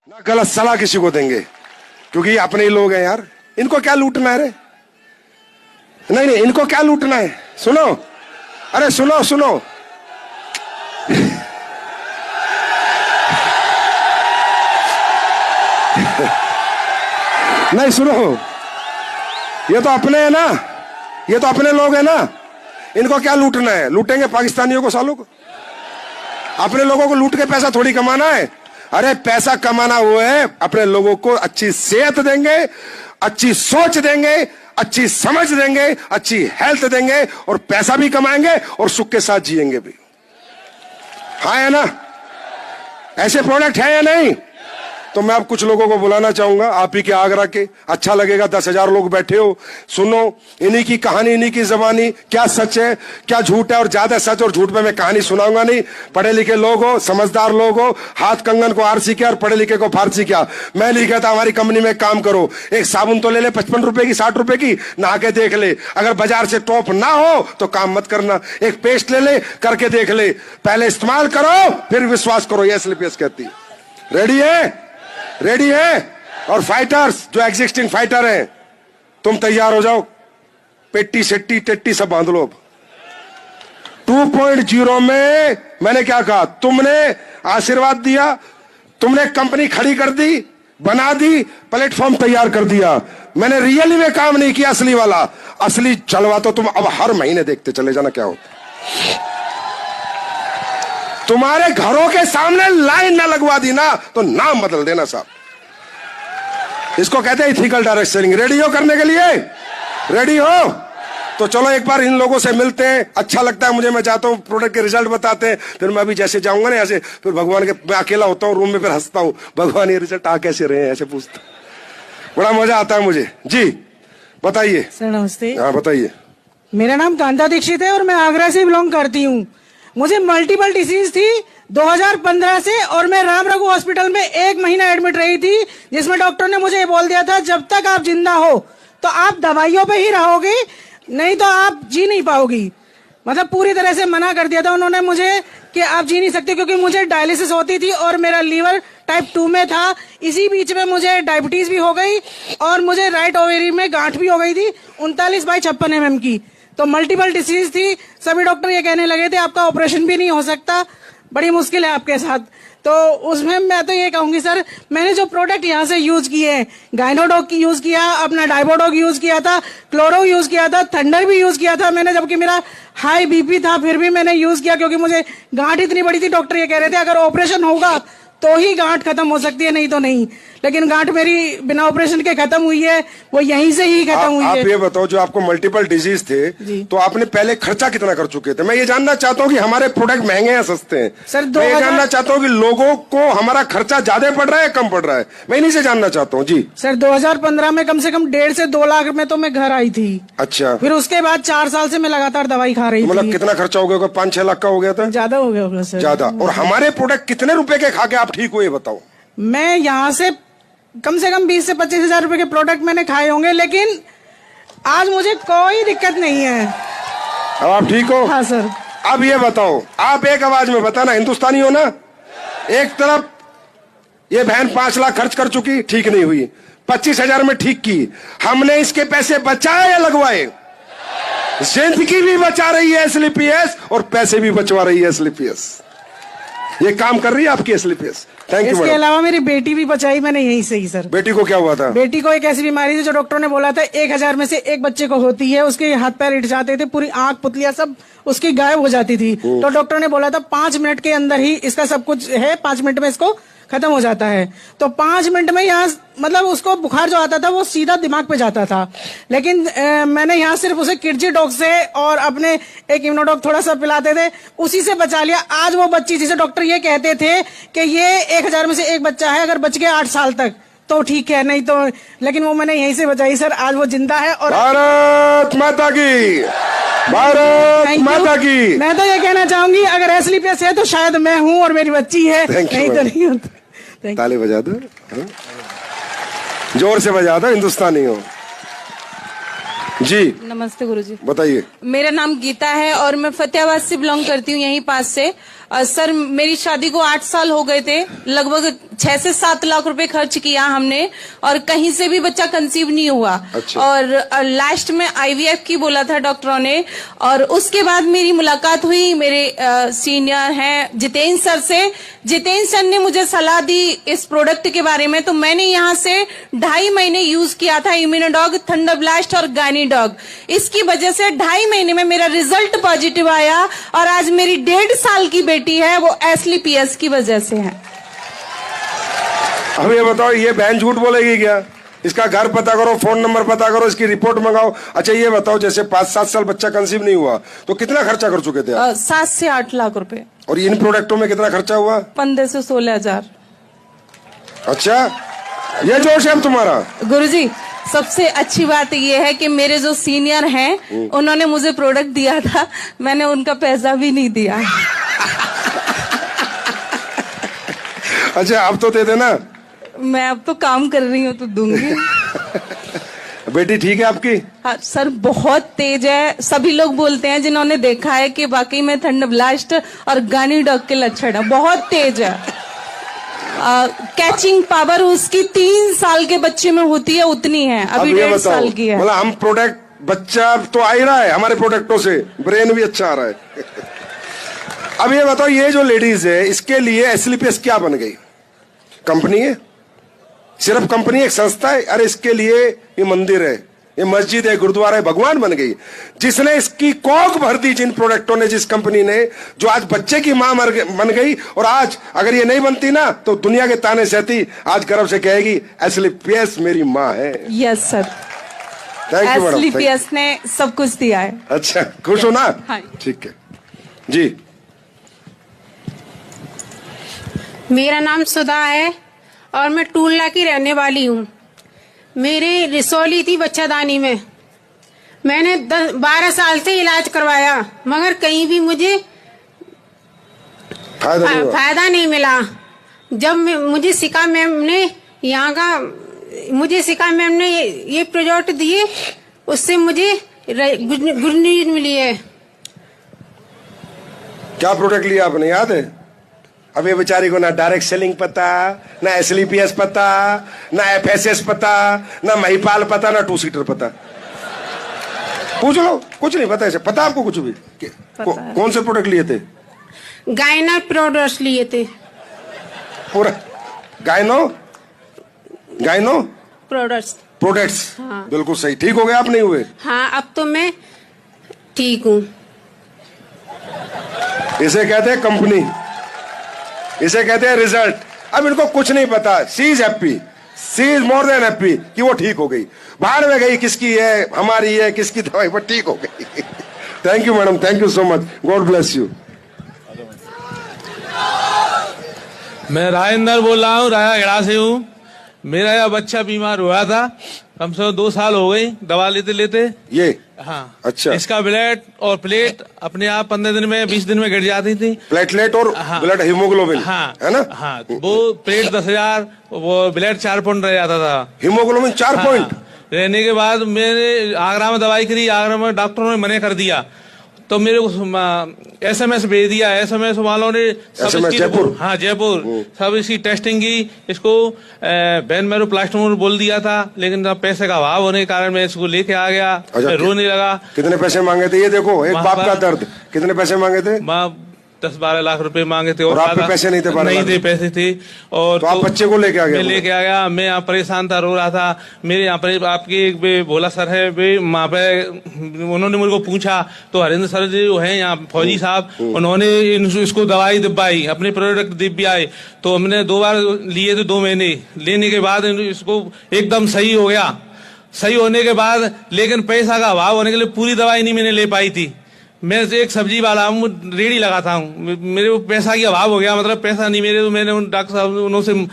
ना गलत सलाह किसी को देंगे, क्योंकि ये अपने ही लोग हैं यार। इनको क्या लूटना है रे? नहीं नहीं, इनको क्या लूटना है? सुनो, अरे सुनो सुनो, नहीं सुनो, ये तो अपने हैं ना, ये तो अपने लोग हैं ना। इनको क्या लूटना है? लूटेंगे पाकिस्तानियों को, सालों को। अपने लोगों को लूट के पैसा थोड़ी कमाना है। अरे पैसा कमाना वो है, अपने लोगों को अच्छी सेहत देंगे, अच्छी सोच देंगे, अच्छी समझ देंगे, अच्छी हेल्थ देंगे, और पैसा भी कमाएंगे और सुख के साथ जिएंगे भी। हाँ है ना? ऐसे प्रोडक्ट है या नहीं? तो मैं अब कुछ लोगों को बुलाना चाहूंगा, आप ही के आगरा के। अच्छा लगेगा, 10,000 लोग बैठे हो, सुनो इन्हीं की कहानी, इन्हीं की जबानी, क्या सच है क्या झूठ है। और ज्यादा सच और झूठ में मैं कहानी सुनाऊंगा नहीं। पढ़े लिखे लोग हो, समझदार लोग हो, हाथ कंगन को आरसी किया और पढ़े लिखे को फारसी किया। मैं नहीं कहता हमारी कंपनी में काम करो, एक साबुन तो ले ले 55 रुपए की, 60 रुपए की, नहा के देख ले। अगर बाजार से टॉप ना हो तो काम मत करना। एक पेस्ट ले ले, करके देख ले, पहले इस्तेमाल करो फिर विश्वास करो, ये SLPS कहती है। रेडी है? रेडी है? और फाइटर्स जो एग्जिस्टिंग फाइटर हैं, तुम तैयार हो जाओ, पेट्टी सेट्टी टेट्टी सब बांध लो। 2.0 में मैंने क्या कहा? तुमने आशीर्वाद दिया, तुमने कंपनी खड़ी कर दी, बना दी, प्लेटफॉर्म तैयार कर दिया। मैंने रियली में काम नहीं किया, असली वाला। असली जलवा तो तुम अब हर महीने देखते चले जाना क्या होता। तुम्हारे घरों के सामने लाइन ना लगवा दी ना तो नाम बदल देना साहब। इसको कहते हैं इथिकल डायरेक्ट सेलिंग। रेडी हो करने के लिए? रेडी हो? तो चलो एक बार इन लोगों से मिलते हैं। अच्छा लगता है मुझे, मैं चाहता हूं प्रोडक्ट के रिजल्ट बताते हैं, फिर मैं भी जैसे जाऊंगा ना ऐसे, फिर भगवान के, मैं अकेला होता हूं रूम में, फिर हंसता हूं, भगवान ये रिजल्ट आ कैसे रहे हैं, ऐसे पूछता, बड़ा मजा आता है मुझे। जी बताइए सर। नमस्ते। हाँ बताइए। मेरा नाम कांता दीक्षित है और मैं आगरा से बिलोंग करती हूँ। मुझे मल्टीपल डिसीज थी 2015 से, और मैं राम रघु हॉस्पिटल में 1 महीना एडमिट रही थी, जिसमें डॉक्टर ने मुझे बोल दिया था जब तक आप जिंदा हो तो आप दवाइयों पे ही रहोगे, नहीं तो आप जी नहीं पाओगी। मतलब पूरी तरह से मना कर दिया था उन्होंने मुझे कि आप जी नहीं सकते, क्योंकि मुझे डायलिसिस होती थी और मेरा लीवर टाइप 2 में था। इसी बीच में मुझे डायबिटीज भी हो गई और मुझे राइट ओवेरी में गांठ भी हो गई थी 39/56 mm की। तो मल्टीपल डिसीज थी। सभी डॉक्टर ये कहने लगे थे आपका ऑपरेशन भी नहीं हो सकता, बड़ी मुश्किल है आपके साथ। तो उसमें मैं तो ये कहूंगी सर, मैंने जो प्रोडक्ट यहाँ से यूज किए, गाइनोडॉग की यूज किया, अपना डाइबोडॉग यूज किया था, क्लोरो यूज किया था, थंडर भी यूज किया था मैंने, जबकि मेरा हाई BP था, फिर भी मैंने यूज किया क्योंकि मुझे गांठ इतनी बड़ी थी। डॉक्टर ये कह रहे थे अगर ऑपरेशन होगा तो ही गांठ खत्म हो सकती है, नहीं तो नहीं। लेकिन गांठ मेरी बिना ऑपरेशन के खत्म हुई है, वो यहीं से ही खत्म हुई है। आप ये बताओ, जो आपको मल्टीपल डिजीज थे, तो आपने पहले खर्चा कितना कर चुके थे? मैं ये जानना चाहता हूँ कि हमारे प्रोडक्ट महंगे या सस्ते हैं सर। मैं ये जानना चाहता हूँ कि लोगों को हमारा खर्चा ज्यादा पड़ रहा है कम पड़ रहा है, मैं इन्हीं से जानना चाहता हूँ। जी सर, 2015 में कम से कम 1.5 से 2 लाख में तो मैं घर आई थी। अच्छा। फिर उसके बाद 4 साल से मैं लगातार दवाई खा रही थी। मतलब कितना खर्चा हो गया? 5-6 लाख का हो गया था? ज्यादा हो गया होगा सर। ज्यादा। और हमारे प्रोडक्ट कितने रुपए के खा के आप ठीक हुए बताओ? मैं यहाँ से कम 20 से 25 हजार रुपए के प्रोडक्ट मैंने खाए होंगे, लेकिन आज मुझे कोई दिक्कत नहीं है। अब आप ठीक हो? हाँ सर। अब ये बताओ, आप एक आवाज में बताना, हिंदुस्तानी हो ना? एक तरफ ये बहन 5 लाख खर्च कर चुकी, ठीक नहीं हुई, 25,000 में ठीक की। हमने इसके पैसे बचाए या लगवाए? जिंदगी भी बचा रही है SLPS और पैसे भी बचवा रही है SLPS। ये काम कर रही है आपकी SLPS। Thank you. इसके अलावा मेरी बेटी भी बचाई मैंने यहीं से ही सर। बेटी को क्या हुआ था? बेटी को एक ऐसी बीमारी थी जो डॉक्टर ने बोला था 1000 में से एक बच्चे को होती है। उसके हाथ पैर हिट जाते थे, पूरी आंख पुतलियां सब उसकी गायब हो जाती थी। तो डॉक्टर ने बोला था 5 मिनट के अंदर ही इसका सब कुछ है, 5 मिनट में इसको खत्म हो जाता है। तो 5 मिनट में यहाँ मतलब उसको बुखार जो आता था वो सीधा दिमाग पे जाता था। लेकिन मैंने यहाँ सिर्फ उसे किडजी डॉग से और अपने एक इम्यूनोडॉग थोड़ा सा पिलाते थे, उसी से बचा लिया। आज वो बच्ची, जिसे डॉक्टर ये कहते थे कि ये 1000 में से एक बच्चा है, अगर बच गया 8 साल तक तो ठीक है, नहीं तो, लेकिन वो मैंने यहीं से बचाई सर। आज वो जिंदा है। और भारत माता की, भारत माता की। मैं तो ये कहना चाहूंगी अगर SLPS है तो शायद मैं हूँ और मेरी बच्ची है, नहीं तो नहीं होता। ताली बजा दो, जोर से बजा दो, हिंदुस्तानी हो। जी नमस्ते गुरुजी। बताइए। मेरा नाम गीता है और मैं फतेहाबाद से बिलोंग करती हूँ, यहीं पास से। सर मेरी शादी को 8 साल हो गए थे, लगभग 6 से 7 लाख रुपए खर्च किया हमने और कहीं से भी बच्चा कंसीव नहीं हुआ। अच्छा। और लास्ट में IVF की बोला था डॉक्टरों ने। और उसके बाद मेरी मुलाकात हुई मेरे सीनियर हैं जितेंद्र सर से। जितेंद्र सर ने मुझे सलाह दी इस प्रोडक्ट के बारे में, तो मैंने यहाँ से 2.5 महीने यूज किया था इम्यूनोडॉग, थंडर ब्लास्ट और गायनीडॉग। इसकी वजह से 2.5 महीने में मेरा रिजल्ट पॉजिटिव आया और आज मेरी 1.5 साल की बेटी है वो SLPS की वजह से है। अब ये बताओ, ये बहन झूठ बोलेगी क्या? इसका घर पता करो, फोन नंबर पता करो, इसकी रिपोर्ट मंगाओ। अच्छा ये बताओ, जैसे 5-7 साल बच्चा कंसीव नहीं हुआ तो कितना खर्चा कर चुके थे आप? 7 से 8 लाख रुपए। और इन प्रोडक्टों में कितना खर्चा हुआ? 15 से 16 हजार। अच्छा, ये जोश है अब तुम्हारा? गुरुजी, सबसे अच्छी बात ये है कि मेरे जो सीनियर हैं उन्होंने मुझे प्रोडक्ट दिया था, मैंने उनका पैसा भी नहीं दिया। अच्छा, अब तो दे देना। मैं अब तो काम कर रही हूँ तो दूंगी। बेटी ठीक है आपकी? हाँ सर, बहुत तेज है। सभी लोग बोलते हैं जिन्होंने देखा है कि वाकई में थंडर ब्लास्ट और गायनीडॉग के लक्षण है, बहुत तेज है। कैचिंग पावर उसकी 3 साल के बच्चे में होती है उतनी है, अभी 1.5 साल की है। मतलब हम प्रोडक्ट, बच्चा तो आ ही रहा है हमारे प्रोडक्टों से, ब्रेन भी अच्छा आ रहा है। अब ये बताओ, ये जो लेडीज है इसके लिए SLPS क्या बन गई? कंपनी है? सिर्फ कंपनी, एक संस्था है? अरे इसके लिए ये मंदिर है, ये मस्जिद है, गुरुद्वारा है, भगवान बन गई। जिसने इसकी कौक भर दी, जिन प्रोडक्टों ने, जिस कंपनी ने, जो आज बच्चे की मां बन गई। और आज अगर ये नहीं बनती ना तो दुनिया के ताने सहती, आज गर्व से कहेगी SLPS मेरी मां है। Yes sir, thank you madam. SLPS ने सब कुछ दिया है। अच्छा, खुश हो ना? हाँ। ठीक है जी। मेरा नाम सुधा है और मैं टूलना की रहने वाली हूँ। मेरी रिसोली थी बच्चादानी में। मैंने 12 साल से इलाज करवाया मगर कहीं भी मुझे फायदा नहीं मिला। जब मुझे सिका मैम ने ये प्रोजेक्ट दिए, उससे मुझे गुड न्यूज मिली है। क्या प्रोडक्ट लिया आपने, याद है? अब ये बेचारी को ना डायरेक्ट सेलिंग पता, ना SLPS पता, ना FSS पता, ना महिपाल पता, ना 2 सीटर पता। पूछ लो, कुछ नहीं पता। ऐसे पता आपको कुछ भी? कौन से प्रोडक्ट लिए थे? गायना प्रोडक्ट्स लिए थे पूरा। गायनो प्रोडक्ट्स। हाँ। बिल्कुल सही। ठीक हो गए आप, नहीं हुए? हाँ, अब तो मैं ठीक हूँ। इसे कहते हैं कंपनी, इसे कहते हैं रिजल्ट। अब इनको कुछ नहीं पता। She is happy, she is more than happy कि वो ठीक हो गई। बाहर में गई, किसकी है, हमारी है, किसकी दवाई, पर ठीक हो गई। Thank you madam, thank you so much, God bless you. मैं राजेंद्र बोल रहा हूँ, रायागढ़ से हूँ। मेरा यह बच्चा बीमार हुआ था, कम से कम 2 साल हो गई दवा लेते लेते। ये हाँ, अच्छा। इसका ब्लड और प्लेट अपने आप 15 दिन में 20 दिन में गिर जाती थी। प्लेटलेट और हाँ, ब्लड हीमोग्लोबिन, हाँ, है ना? हाँ, वो प्लेट 10,000, वो ब्लड 4 पॉइंट रह जाता था। हीमोग्लोबिन 4 पॉइंट रहने के बाद मैंने आगरा में दवाई करी, आगरा में डॉक्टरों ने मना कर दिया, तो मेरे को SMS भेज दिया। SMS वालों ने सब इसकी जयपुर, हाँ जयपुर, सब इसकी टेस्टिंग की। इसको बेन मैरो प्लास्टोमोर बोल दिया था, लेकिन पैसे का अभाव होने के कारण मैं इसको लेके आ गया। अच्छा, रोने लगा। कितने पैसे मांगे थे? ये देखो, एक बाप का दर्द। कितने पैसे मांगे थे? 10-12 लाख रुपए मांगे थे। और आप पे पैसे नहीं थे? नहीं थे, पैसे थे। और तो आप बच्चे को लेके आ गए? मैं लेके आ गया। मैं यहाँ परेशान था, रो रहा था। मेरे यहाँ पर आपके एक भोला सर है, वे वहाँ पे उन्होंने मुझे को पूछा, तो हरिंद्र सर जी जो है यहाँ फौजी साहब, उन्होंने इसको दवाई दिब्बाई, अपने प्रोडक्ट दिब्बाई। तो हमने 2 बार लिए थे, 2 महीने लेने के बाद इसको एकदम सही हो गया। सही होने के बाद लेकिन पैसा का अभाव होने के लिए पूरी दवाई नहीं मैंने ले पाई थी। मैं एक सब्जी वाला हूँ, रेडी लगाता हूँ, मेरे को पैसा की अभाव हो गया, मतलब पैसा नहीं मेरे। तो मैंने उन डॉक्टर साहब उन्होंने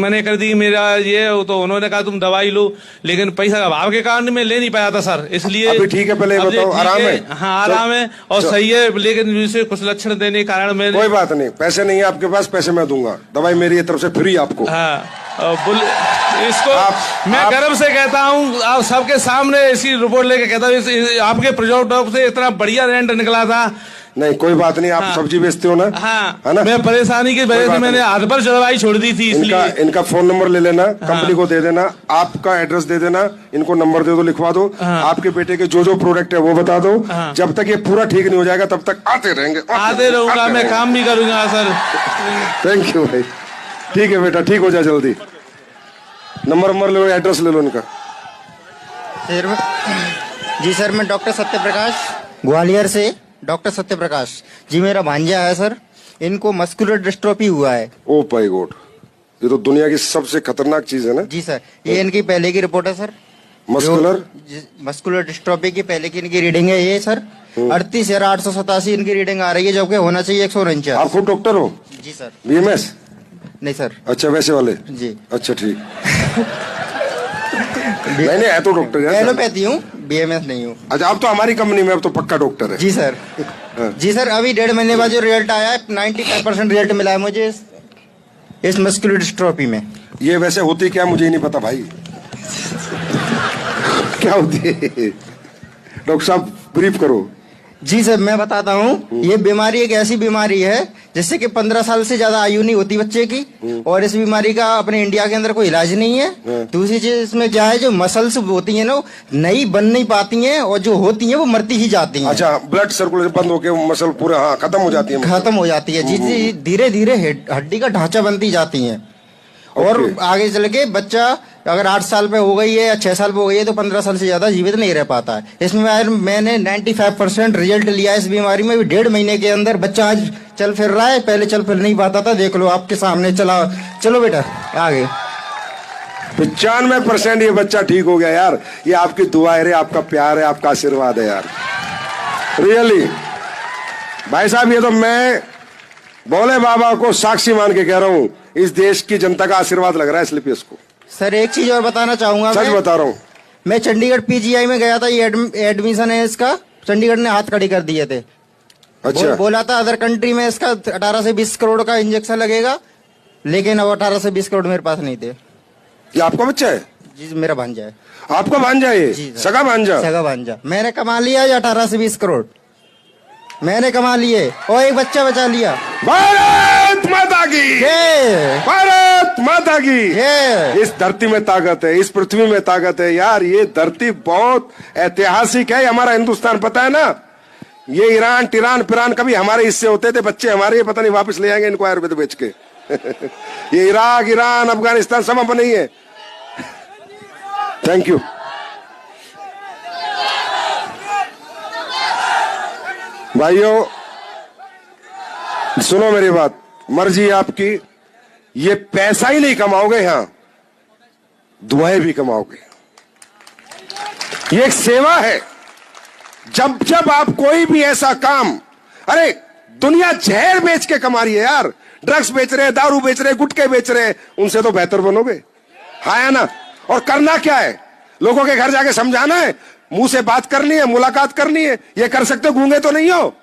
मने कर दी मेरा ये, तो उन्होंने कहा तुम दवाई लो, लेकिन पैसा का अभाव के कारण मैं ले नहीं पाया था सर, इसलिए। अभी ठीक है? पहले बताओ, आराम है? हाँ आराम है और सही है, लेकिन जिससे कुछ लक्षण देने के कारण मैंने। कोई बात नहीं, पैसे नहीं है आपके पास, पैसे मैं दूंगा, दवाई मेरी तरफ से फ्री आपको। हाँ, इसको मैं गर्व से कहता हूँ, आप सबके सामने इसकी रिपोर्ट लेके कहता हूँ, आपके प्रोजेक्ट से इतना बढ़िया रिजल्ट निकला था नहीं कोई बात नहीं, आप हाँ। सब्जी बेचते हो ना, हाँ, है ना? मैं परेशानी की वजह से बात मैंने नहीं। हाथ पर दवाई छोड़ दी थी, इसलिए इनका फोन नंबर ले लेना, कंपनी को दे देना, आपका एड्रेस दे देना, इनको नंबर दे दो, लिखवा दो, आपके बेटे के जो जो प्रोडक्ट है वो बता दो। जब तक ये पूरा ठीक नहीं हो जाएगा तब तक आते रहेंगे, आते रहूंगा, मैं काम भी करूंगा सर। थैंक यू भाई, ठीक है बेटा, ठीक हो जाए जल्दी। नंबर ले लो, एड्रेस ले लो इनका। जी सर, मैं डॉक्टर सत्यप्रकाश ग्वालियर से, डॉक्टर सत्यप्रकाश जी, मेरा भांजा है सर, इनको मस्कुलर डिस्ट्रोफी हुआ है। ओ माय गॉड, ये तो दुनिया की सबसे खतरनाक चीज है ना। जी सर, ये इनकी पहले की रिपोर्ट है सर। मस्कुलर डिस्ट्रोफी की पहले की इनकी रीडिंग है ये सर, 38,887 इनकी रीडिंग आ रही है, जबकि होना चाहिए 149। आप खुद डॉक्टर हो? जी सर। बीएमएस? नहीं सर। अच्छा, वैसे वाले? जी। अच्छा ठीक। नहीं है तो डॉक्टर है, एलोपैथी हूँ, बीएमएस नहीं हूँ। अच्छा, आप तो हमारी कंपनी में अब तो पक्का डॉक्टर है। जी सर। जी सर, अभी 1.5 महीने बाद जो रिजल्ट आया है, 95% रिजल्ट मिला है मुझे इस मस्कुलर डिस्ट्रोफी में। ये वैसे होती क्या मुझे ही नहीं पता भाई। क्या होती है डॉक्टर साहब, ब्रीफ करो। जी सर, मैं बताता हूँ। ये बीमारी एक ऐसी बीमारी है जिससे कि 15 साल से ज्यादा आयु नहीं होती बच्चे की, और इस बीमारी का अपने इंडिया के अंदर कोई इलाज नहीं है। दूसरी चीज इसमें क्या है, जो मसल्स होती हैं ना, नई बन नहीं पाती हैं, और जो होती हैं वो मरती ही जाती हैं। अच्छा, ब्लड सर्कुलेशन बंद होके मसल पूरा, हाँ, खत्म हो जाती है। खत्म हो जाती है। जी जी, धीरे धीरे हड्डी का ढांचा बनती जाती है, और आगे चल के बच्चा अगर 8 साल पे हो गई है या 6 साल पे हो गई है तो 15 साल से ज्यादा जीवित नहीं रह पाता है। इसमें मैंने 95% रिजल्ट लिया है इस बीमारी में। 1.5 महीने के अंदर बच्चा आज चल फिर रहा है, पहले चल फिर नहीं पाता था। देख लो आपके सामने, चला, चलो बेटा आगे। 95% ये बच्चा ठीक हो गया यार। ये आपकी दुआ है रे, आपका प्यार है, आपका आशीर्वाद है यार, रियली। भाई साहब, ये तो मैं भोले बाबा को साक्षी मान के कह रहा हूँ, इस देश की जनता का आशीर्वाद लग रहा है स्लिपियस को। सर एक चीज और बताना चाहूंगा, सच बता रहा हूँ। मैं चंडीगढ़ पीजीआई में गया था, ये एडमिशन है इसका, चंडीगढ़ ने हाथ खड़ी कर दिए थे। अच्छा। बोला था अदर कंट्री में इसका 18 से 20 करोड़ का इंजेक्शन लगेगा, लेकिन अब 18 से 20 करोड़ मेरे पास नहीं थे। ये आपका बच्चा है? जी, मेरा भांजा है। आपका भांजा है? सगा भांजा? सगा भांजा। मैंने कमा लिया ये 18 से 20 करोड़ मैंने कमा लिए, और एक बच्चा बचा लिया। भारत माता की जय, भारत माता की जय। इस धरती में ताकत है, इस पृथ्वी में ताकत है यार। ये धरती बहुत ऐतिहासिक है, हमारा हिंदुस्तान, पता है ना। ये ईरान टिरान पिरान कभी हमारे हिस्से होते थे, बच्चे हमारे, पता नहीं वापस ले आएंगे इनको आयुर्वेद बेच के। ये इराक, ईरान, अफगानिस्तान सब अपने ही है। Thank you. भाइयों सुनो मेरी बात, मर्जी आपकी। ये पैसा ही नहीं कमाओगे, यहां दुआएं भी कमाओगे। ये एक सेवा है। जब जब आप कोई भी ऐसा काम, अरे दुनिया जहर बेच के कमा रही है यार, ड्रग्स बेच रहे हैं, दारू बेच रहे हैं, गुटखे बेच रहे हैं, उनसे तो बेहतर बनोगे, हाँ ना। और करना क्या है, लोगों के घर जाके समझाना है, मुंह से बात करनी है, मुलाकात करनी है। ये कर सकते हो, गूंगे तो नहीं हो?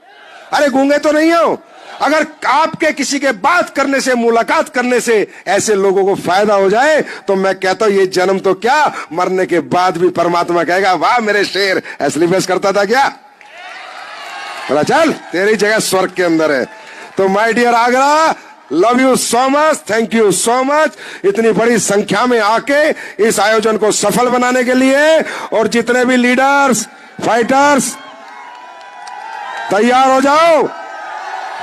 अरे गूंगे तो नहीं हो? अगर आपके किसी के बात करने से, मुलाकात करने से ऐसे लोगों को फायदा हो जाए, तो मैं कहता हूं ये जन्म तो क्या, मरने के बाद भी परमात्मा कहेगा, वाह मेरे शेर, ऐसे बेस करता था क्या? बोला चल, तेरी जगह स्वर्ग के अंदर है। तो my dear Agra, love you so much, thank you so much, इतनी बड़ी संख्या में आके इस आयोजन को सफल बनाने के लिए। और जितने भी लीडर्स, फाइटर्स, तैयार हो जाओ,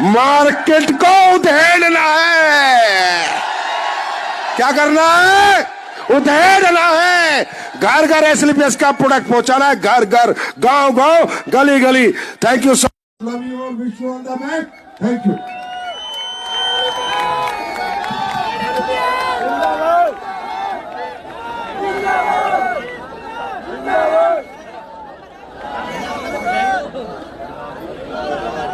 मार्केट को उधेड़ना है। क्या करना है? उधेड़ना है। घर घर एसलीपीएस का प्रोडक्ट पहुंचाना है, घर घर, गांव गांव, गली गली। Thank you so much, love you all, wish you all the best, thank you.